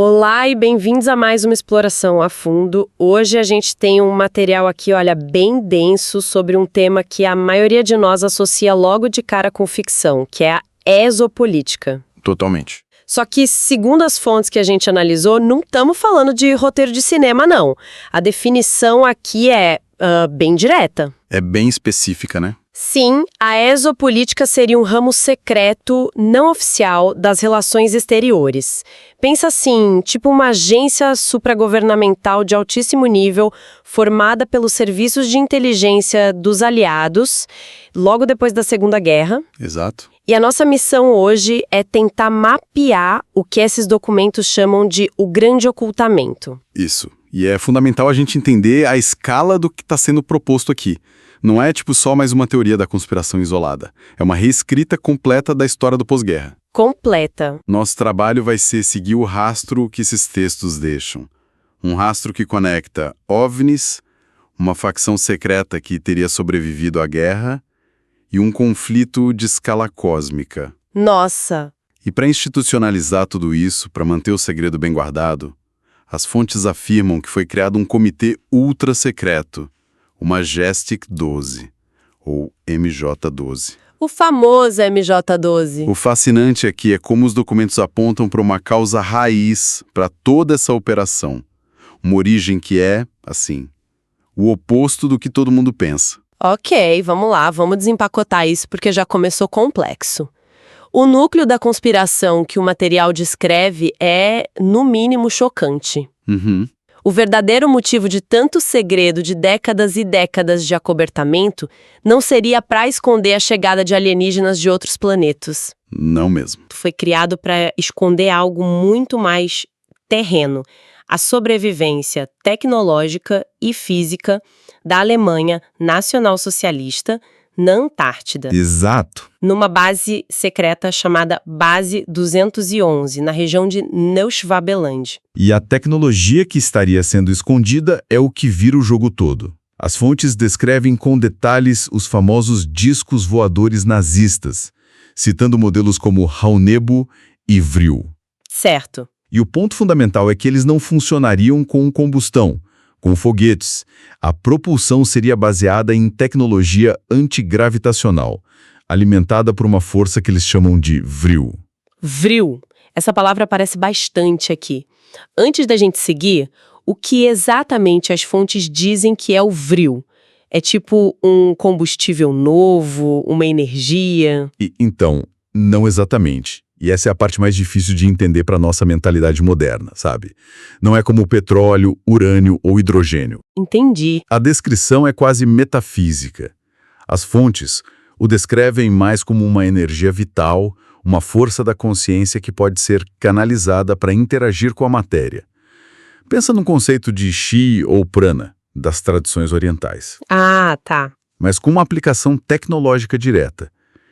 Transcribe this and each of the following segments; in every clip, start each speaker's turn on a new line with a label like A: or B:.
A: Olá e bem-vindos a mais uma Exploração a Fundo. Hoje a gente tem um material aqui, olha, bem denso sobre um tema que a maioria de nós associa logo de cara com ficção, que é a exopolítica.
B: Totalmente.
A: Só que, segundo as fontes que a gente analisou, não estamos falando de roteiro de cinema, não. A definição aqui é bem direta.
B: É bem específica, né?
A: Sim, a exopolítica seria um ramo secreto, não oficial, das relações exteriores. Pensa assim, tipo uma agência supragovernamental de altíssimo nível, formada pelos serviços de inteligência dos aliados, logo depois da Segunda Guerra.
B: Exato.
A: E a nossa missão hoje é tentar mapear o que esses documentos chamam de o grande ocultamento.
B: Isso. E é fundamental a gente entender a escala do que está sendo proposto aqui. Não é só mais uma teoria da conspiração isolada. É uma reescrita completa da história do pós-guerra.
A: Completa.
B: Nosso trabalho vai ser seguir o rastro que esses textos deixam. Um rastro que conecta OVNIs, uma facção secreta que teria sobrevivido à guerra e um conflito de escala cósmica.
A: Nossa!
B: E para institucionalizar tudo isso, para manter o segredo bem guardado, as fontes afirmam que foi criado um comitê ultra secreto, o Majestic 12, ou MJ-12.
A: O famoso MJ-12.
B: O fascinante aqui é como os documentos apontam para uma causa raiz para toda essa operação. Uma origem que é, assim, o oposto do que todo mundo pensa.
A: Ok, vamos lá, vamos desempacotar isso porque já começou complexo. O núcleo da conspiração que o material descreve é, no mínimo, chocante. O verdadeiro motivo de tanto segredo de décadas e décadas de acobertamento não seria para esconder a chegada de alienígenas de outros planetas.
B: Não mesmo.
A: Foi criado para esconder algo muito mais terreno. A sobrevivência tecnológica e física da Alemanha nacional-socialista na Antártida.
B: Exato.
A: Numa base secreta chamada Base 211, na região de Neuschwabeland.
C: E a tecnologia que estaria sendo escondida é o que vira o jogo todo. As fontes descrevem com detalhes os famosos discos voadores nazistas, citando modelos como Raunebu e Vril.
A: Certo.
C: E o ponto fundamental é que eles não funcionariam com combustão, com foguetes. A propulsão seria baseada em tecnologia antigravitacional, alimentada por uma força que eles chamam de Vril.
A: Vril. Essa palavra aparece bastante aqui. Antes da gente seguir, o que exatamente as fontes dizem que é o Vril? É tipo um combustível novo, uma energia?
C: Então, não exatamente. E essa é a parte mais difícil de entender para a nossa mentalidade moderna, sabe? Não é como o petróleo, urânio ou hidrogênio.
A: Entendi.
C: A descrição é quase metafísica. As fontes o descrevem mais como uma energia vital, uma força da consciência que pode ser canalizada para interagir com a matéria. Pensa no conceito de chi ou prana, das tradições orientais.
A: Ah, tá.
C: Mas com uma aplicação tecnológica direta.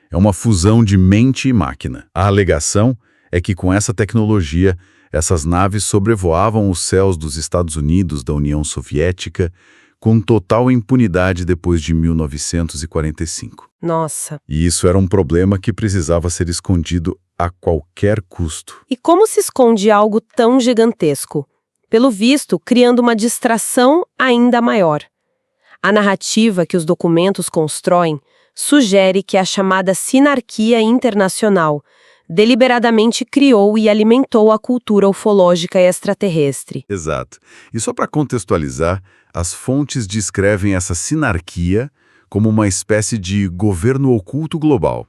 C: É uma fusão de mente e máquina. A alegação é que com essa tecnologia, essas naves sobrevoavam os céus dos Estados Unidos, da União Soviética, com total impunidade depois de 1945.
A: Nossa.
C: E isso era um problema que precisava ser escondido a qualquer custo.
A: E como se esconde algo tão gigantesco? Pelo visto, criando uma distração ainda maior. A narrativa que os documentos constroem sugere que a chamada sinarquia internacional deliberadamente criou e alimentou a cultura ufológica extraterrestre.
C: Exato. E só para contextualizar, as fontes descrevem essa sinarquia como uma espécie de governo oculto global.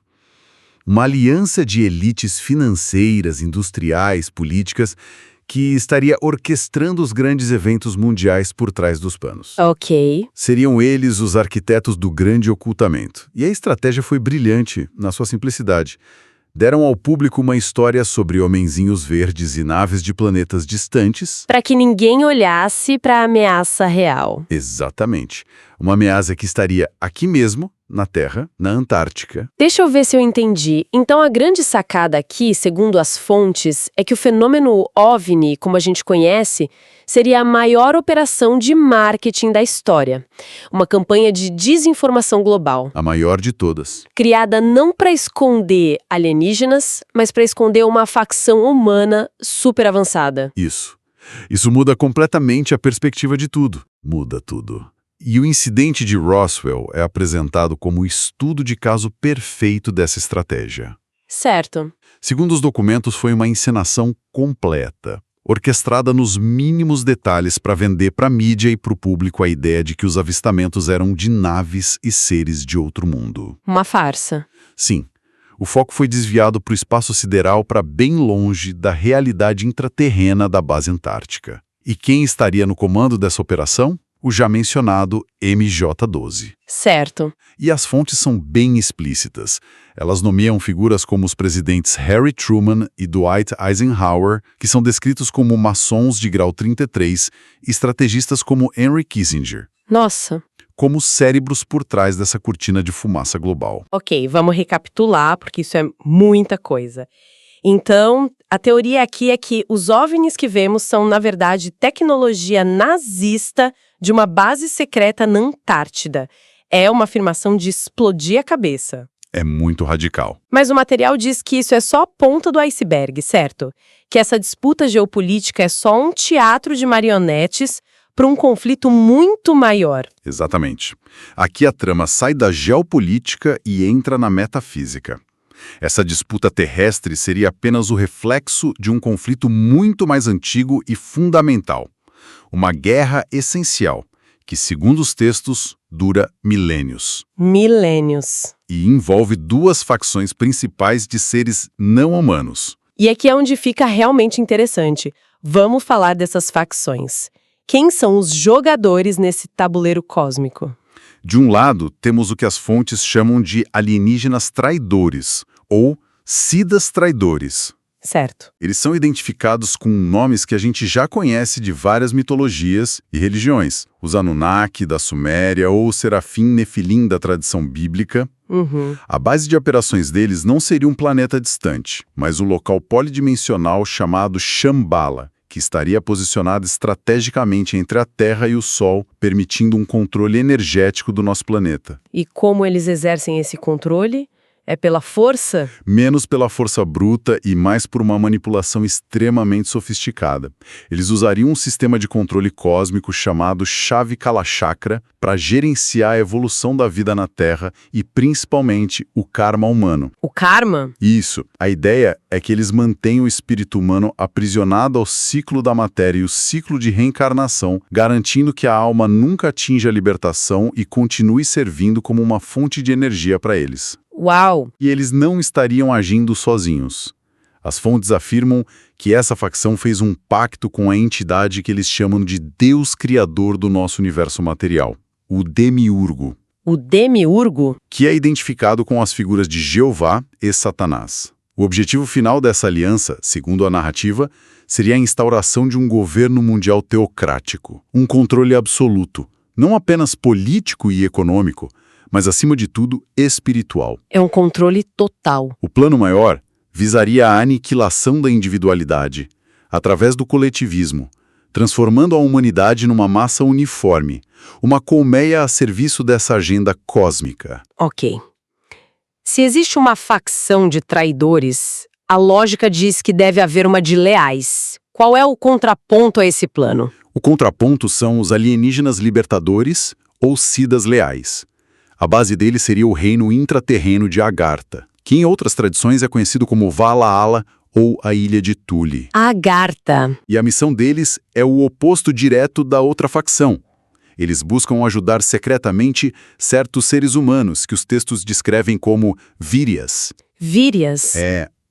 C: Uma aliança de elites financeiras, industriais, políticas, que estaria orquestrando os grandes eventos mundiais por trás dos panos.
A: Ok.
C: Seriam eles os arquitetos do grande ocultamento. E a estratégia foi brilhante, na sua simplicidade. Deram ao público uma história sobre homenzinhos verdes e naves de planetas distantes.
A: Para que ninguém olhasse para a ameaça real.
C: Exatamente. Uma ameaça que estaria aqui mesmo, na Terra, na Antártica.
A: Deixa eu ver se eu entendi. Então a grande sacada aqui, segundo as fontes, é que o fenômeno OVNI, como a gente conhece, seria a maior operação de marketing da história. Uma campanha de desinformação global.
C: A maior de todas.
A: Criada não para esconder alienígenas, mas para esconder uma facção humana super avançada.
C: Isso. Isso muda completamente a perspectiva de tudo. Muda tudo. E o incidente de Roswell é apresentado como o estudo de caso perfeito dessa estratégia.
A: Certo.
C: Segundo os documentos, foi uma encenação completa, orquestrada nos mínimos detalhes para vender para a mídia e para o público a ideia de que os avistamentos eram de naves e seres de outro mundo.
A: Uma farsa.
C: Sim. O foco foi desviado para o espaço sideral para bem longe da realidade intraterrena da base antártica. E quem estaria no comando dessa operação? O já mencionado MJ-12.
A: Certo.
C: E as fontes são bem explícitas. Elas nomeiam figuras como os presidentes Harry Truman e Dwight Eisenhower, que são descritos como maçons de grau 33, e estrategistas como Henry Kissinger.
A: Nossa.
C: Como cérebros por trás dessa cortina de fumaça global.
A: Ok, vamos recapitular, porque isso é muita coisa. Então, a teoria aqui é que os OVNIs que vemos são, na verdade, tecnologia nazista de uma base secreta na Antártida. É uma afirmação de explodir a cabeça.
C: É muito radical.
A: Mas o material diz que isso é só a ponta do iceberg, certo? Que essa disputa geopolítica é só um teatro de marionetes para um conflito muito maior.
C: Exatamente. Aqui a trama sai da geopolítica e entra na metafísica. Essa disputa terrestre seria apenas o reflexo de um conflito muito mais antigo e fundamental. Uma guerra essencial, que, segundo os textos, dura milênios.
A: Milênios.
C: E envolve duas facções principais de seres não humanos.
A: E aqui é onde fica realmente interessante. Vamos falar dessas facções. Quem são os jogadores nesse tabuleiro cósmico?
C: De um lado, temos o que as fontes chamam de alienígenas traidores, ou sidas traidores.
A: Certo.
C: Eles são identificados com nomes que a gente já conhece de várias mitologias e religiões. Os Anunnaki, da Suméria, ou o Serafim Nefilim, da tradição bíblica. A base de operações deles não seria um planeta distante, mas um local polidimensional chamado Shambhala, que estaria posicionado estrategicamente entre a Terra e o Sol, permitindo um controle energético do nosso planeta.
A: E como eles exercem esse controle? É pela força?
C: Menos pela força bruta e mais por uma manipulação extremamente sofisticada. Eles usariam um sistema de controle cósmico chamado Chave Kalachakra para gerenciar a evolução da vida na Terra e, principalmente, o karma humano.
A: O karma?
C: Isso. A ideia é que eles mantêm o espírito humano aprisionado ao ciclo da matéria e o ciclo de reencarnação, garantindo que a alma nunca atinja a libertação e continue servindo como uma fonte de energia para eles.
A: Uau!
C: E eles não estariam agindo sozinhos. As fontes afirmam que essa facção fez um pacto com a entidade que eles chamam de Deus Criador do nosso universo material, o Demiurgo.
A: O Demiurgo?
C: Que é identificado com as figuras de Jeová e Satanás. O objetivo final dessa aliança, segundo a narrativa, seria a instauração de um governo mundial teocrático, um controle absoluto, não apenas político e econômico, mas, acima de tudo, espiritual.
A: É um controle total.
C: O plano maior visaria a aniquilação da individualidade, através do coletivismo, transformando a humanidade numa massa uniforme, uma colmeia a serviço dessa agenda cósmica.
A: Ok. Se existe uma facção de traidores, a lógica diz que deve haver uma de leais. Qual é o contraponto a esse plano?
C: O contraponto são os alienígenas libertadores ou sidas leais. A base dele seria o reino intraterreno de Agartha, que em outras tradições é conhecido como Valhalla ou a Ilha de Thule.
A: Agartha.
C: E a missão deles é o oposto direto da outra facção. Eles buscam ajudar secretamente certos seres humanos que os textos descrevem como vírias.
A: Vírias?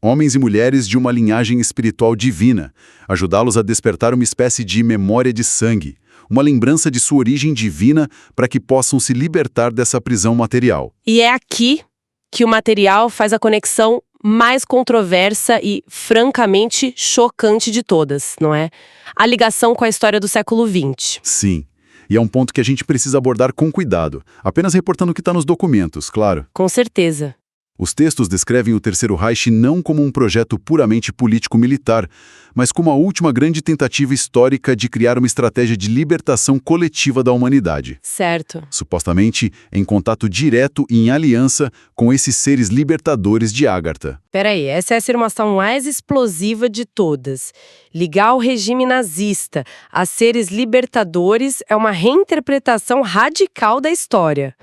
C: Homens e mulheres de uma linhagem espiritual divina, ajudá-los a despertar uma espécie de memória de sangue, uma lembrança de sua origem divina para que possam se libertar dessa prisão material.
A: E é aqui que o material faz a conexão mais controversa e, francamente, chocante de todas, não é? A ligação com a história do século XX.
C: Sim. E é um ponto que a gente precisa abordar com cuidado, apenas reportando o que está nos documentos, claro.
A: Com certeza.
C: Os textos descrevem o Terceiro Reich não como um projeto puramente político-militar, mas como a última grande tentativa histórica de criar uma estratégia de libertação coletiva da humanidade.
A: Certo.
C: Supostamente em contato direto e em aliança com esses seres libertadores de Agartha.
A: Peraí, essa é a afirmação mais explosiva de todas. Ligar o regime nazista a seres libertadores é uma reinterpretação radical da história.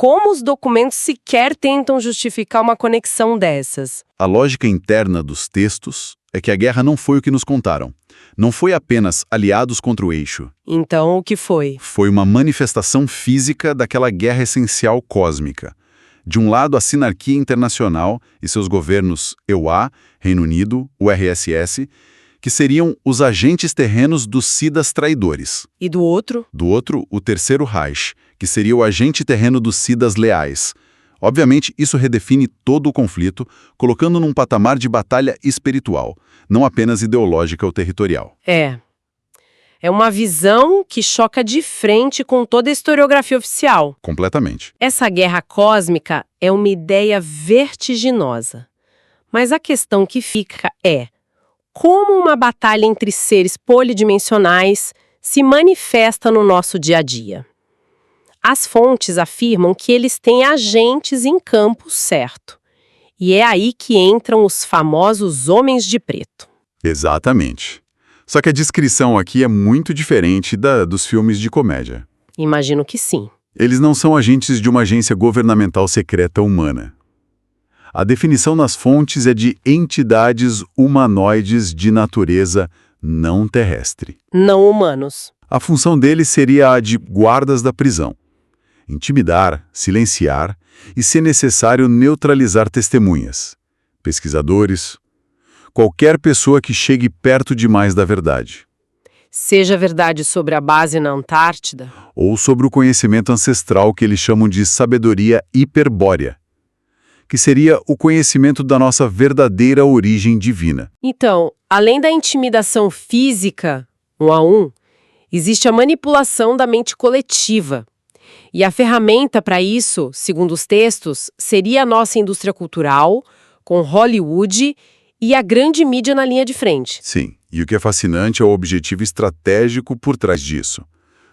A: Como os documentos sequer tentam justificar uma conexão dessas?
C: A lógica interna dos textos é que a guerra não foi o que nos contaram. Não foi apenas aliados contra o eixo.
A: Então, o que foi?
C: Foi uma manifestação física daquela guerra essencial cósmica. De um lado, a sinarquia internacional e seus governos EUA, Reino Unido, URSS, que seriam os agentes terrenos dos Sidas traidores.
A: E do outro?
C: Do outro, o Terceiro Reich, que seria o agente terreno dos Sidas leais. Obviamente, isso redefine todo o conflito, colocando num patamar de batalha espiritual, não apenas ideológica ou territorial.
A: É uma visão que choca de frente com toda a historiografia oficial.
C: Completamente.
A: Essa guerra cósmica é uma ideia vertiginosa. Mas a questão que fica é: como uma batalha entre seres polidimensionais se manifesta no nosso dia a dia? As fontes afirmam que eles têm agentes em campo certo. E é aí que entram os famosos homens de preto.
C: Exatamente. Só que a descrição aqui é muito diferente dos filmes de comédia.
A: Imagino que sim.
C: Eles não são agentes de uma agência governamental secreta humana. A definição nas fontes é de entidades humanoides de natureza não terrestre.
A: Não humanos.
C: A função deles seria a de guardas da prisão. Intimidar, silenciar e, se necessário, neutralizar testemunhas, pesquisadores, qualquer pessoa que chegue perto demais da verdade.
A: Seja verdade sobre a base na Antártida,
C: Ou sobre o conhecimento ancestral que eles chamam de sabedoria hiperbórea, que seria o conhecimento da nossa verdadeira origem divina.
A: Então, além da intimidação física, 1 a 1, existe a manipulação da mente coletiva. E a ferramenta para isso, segundo os textos, seria a nossa indústria cultural, com Hollywood e a grande mídia na linha de frente.
C: Sim, e o que é fascinante é o objetivo estratégico por trás disso.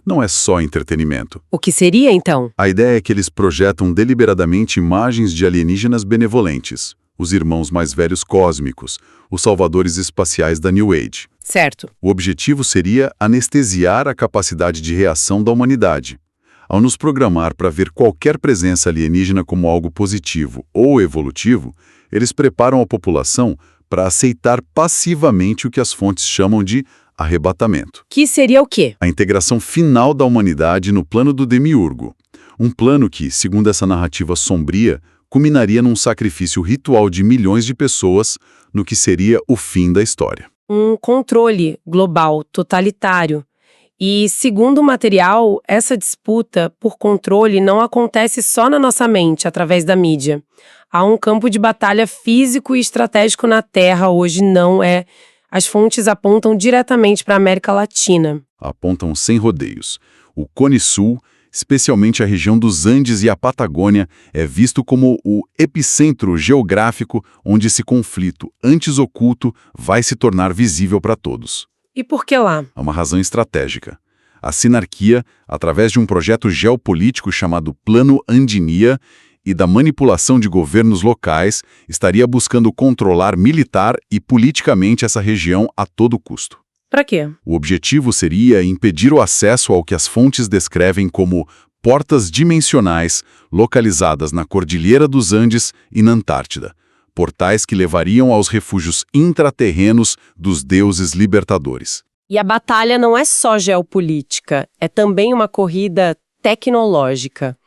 C: Não é só entretenimento.
A: O que seria, então?
C: A ideia é que eles projetam deliberadamente imagens de alienígenas benevolentes, os irmãos mais velhos cósmicos, os salvadores espaciais da New Age.
A: Certo.
C: O objetivo seria anestesiar a capacidade de reação da humanidade. Ao nos programar para ver qualquer presença alienígena como algo positivo ou evolutivo, eles preparam a população para aceitar passivamente o que as fontes chamam de arrebatamento.
A: Que seria o quê?
C: A integração final da humanidade no plano do demiurgo. Um plano que, segundo essa narrativa sombria, culminaria num sacrifício ritual de milhões de pessoas no que seria o fim da história.
A: Um controle global totalitário. E, segundo o material, essa disputa por controle não acontece só na nossa mente, através da mídia. Há um campo de batalha físico e estratégico na Terra hoje, não é? As fontes apontam diretamente para a América Latina.
C: Apontam sem rodeios. O Cone Sul, especialmente a região dos Andes e a Patagônia, é visto como o epicentro geográfico onde esse conflito, antes oculto, vai se tornar visível para todos.
A: E por que lá?
C: Há uma razão estratégica. A sinarquia, através de um projeto geopolítico chamado Plano Andinia e da manipulação de governos locais, estaria buscando controlar militar e politicamente essa região a todo custo.
A: Para quê?
C: O objetivo seria impedir o acesso ao que as fontes descrevem como portas dimensionais localizadas na Cordilheira dos Andes e na Antártida. Portais que levariam aos refúgios intraterrenos dos deuses libertadores.
A: E a batalha não é só geopolítica, é também uma corrida tecnológica.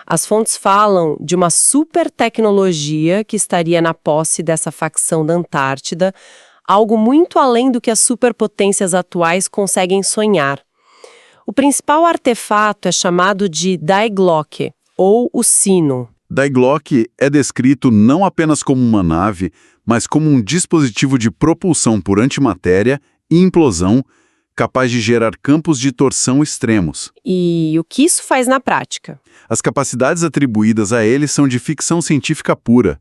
A: As fontes falam de uma super tecnologia que estaria na posse dessa facção da Antártida, algo muito além do que as superpotências atuais conseguem sonhar. O principal artefato é chamado de Die Glocke, ou o sino.
C: Die Glocke é descrito não apenas como uma nave, mas como um dispositivo de propulsão por antimatéria e implosão
B: capaz de gerar campos de torção extremos.
A: E o que isso faz na prática?
B: As capacidades atribuídas a ele são de ficção científica pura,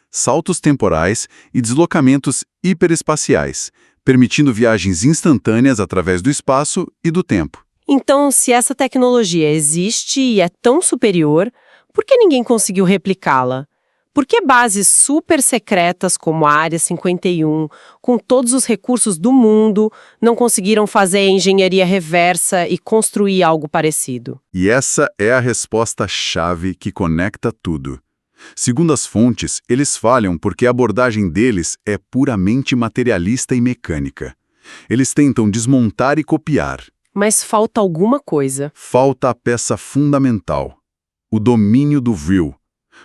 B: saltos temporais e deslocamentos hiperespaciais, permitindo viagens instantâneas através do espaço e do tempo.
A: Então, se essa tecnologia existe e é tão superior, por que ninguém conseguiu replicá-la? Por que bases super secretas como a Área 51, com todos os recursos do mundo, não conseguiram fazer a engenharia reversa e construir algo parecido?
B: E essa é a resposta-chave que conecta tudo. Segundo as fontes, eles falham porque a abordagem deles é puramente materialista e mecânica. Eles tentam desmontar e copiar.
A: Mas falta alguma coisa.
B: Falta a peça fundamental: o domínio do Vril.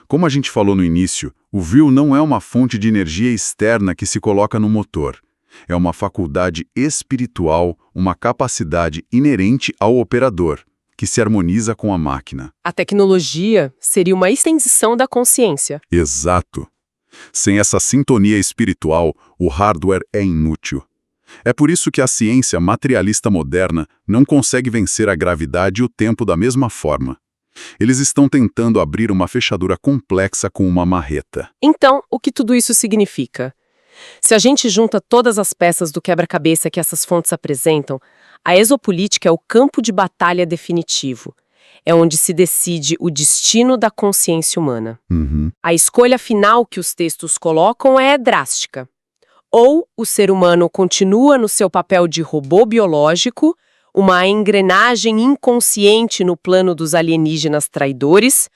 B: Como a gente falou no início, o Vril não é uma fonte de energia externa que se coloca no motor. É uma faculdade espiritual, uma capacidade inerente ao operador, que se harmoniza com a máquina.
A: A tecnologia seria uma extensão da consciência.
B: Exato. Sem essa sintonia espiritual, o hardware é inútil. É por isso que a ciência materialista moderna não consegue vencer a gravidade e o tempo da mesma forma. Eles estão tentando abrir uma fechadura complexa com uma marreta.
A: Então, o que tudo isso significa? Se a gente junta todas as peças do quebra-cabeça que essas fontes apresentam, a exopolítica é o campo de batalha definitivo. É onde se decide o destino da consciência humana. A escolha final que os textos colocam é drástica. Ou o ser humano continua no seu papel de robô biológico, uma engrenagem inconsciente no plano dos alienígenas traidores,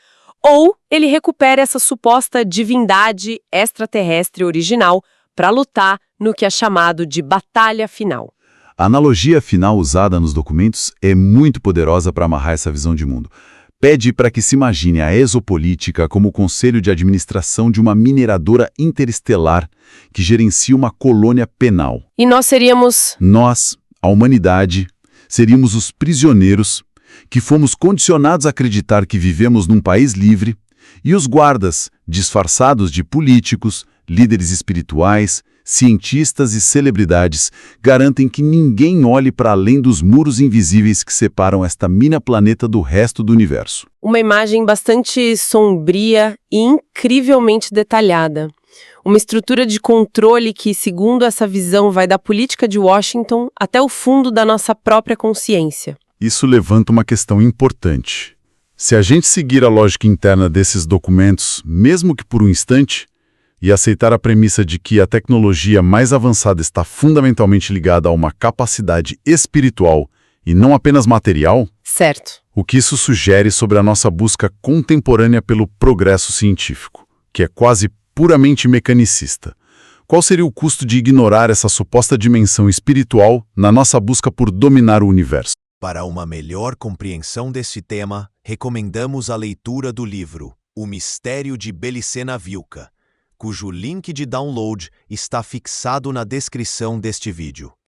A: ou ele recupera essa suposta divindade extraterrestre original para lutar no que é chamado de batalha final.
C: A analogia final usada nos documentos é muito poderosa para amarrar essa visão de mundo. Pede para que se imagine a exopolítica como o conselho de administração de uma mineradora interestelar que gerencia uma colônia penal.
A: E nós seríamos...
C: Nós, a humanidade, seríamos os prisioneiros que fomos condicionados a acreditar que vivemos num país livre, e os guardas, disfarçados de políticos, líderes espirituais, cientistas e celebridades, garantem que ninguém olhe para além dos muros invisíveis que separam esta mina-planeta do resto do universo.
A: Uma imagem bastante sombria e incrivelmente detalhada. Uma estrutura de controle que, segundo essa visão, vai da política de Washington até o fundo da nossa própria consciência.
C: Isso levanta uma questão importante. Se a gente seguir a lógica interna desses documentos, mesmo que por um instante, e aceitar a premissa de que a tecnologia mais avançada está fundamentalmente ligada a uma capacidade espiritual e não apenas material,
A: Certo.
C: o que isso sugere sobre a nossa busca contemporânea pelo progresso científico, que é quase puramente mecanicista. Qual seria o custo de ignorar essa suposta dimensão espiritual na nossa busca por dominar o universo?
D: Para uma melhor compreensão desse tema, recomendamos a leitura do livro O Mistério de Belicena Vilca, cujo link de download está fixado na descrição deste vídeo.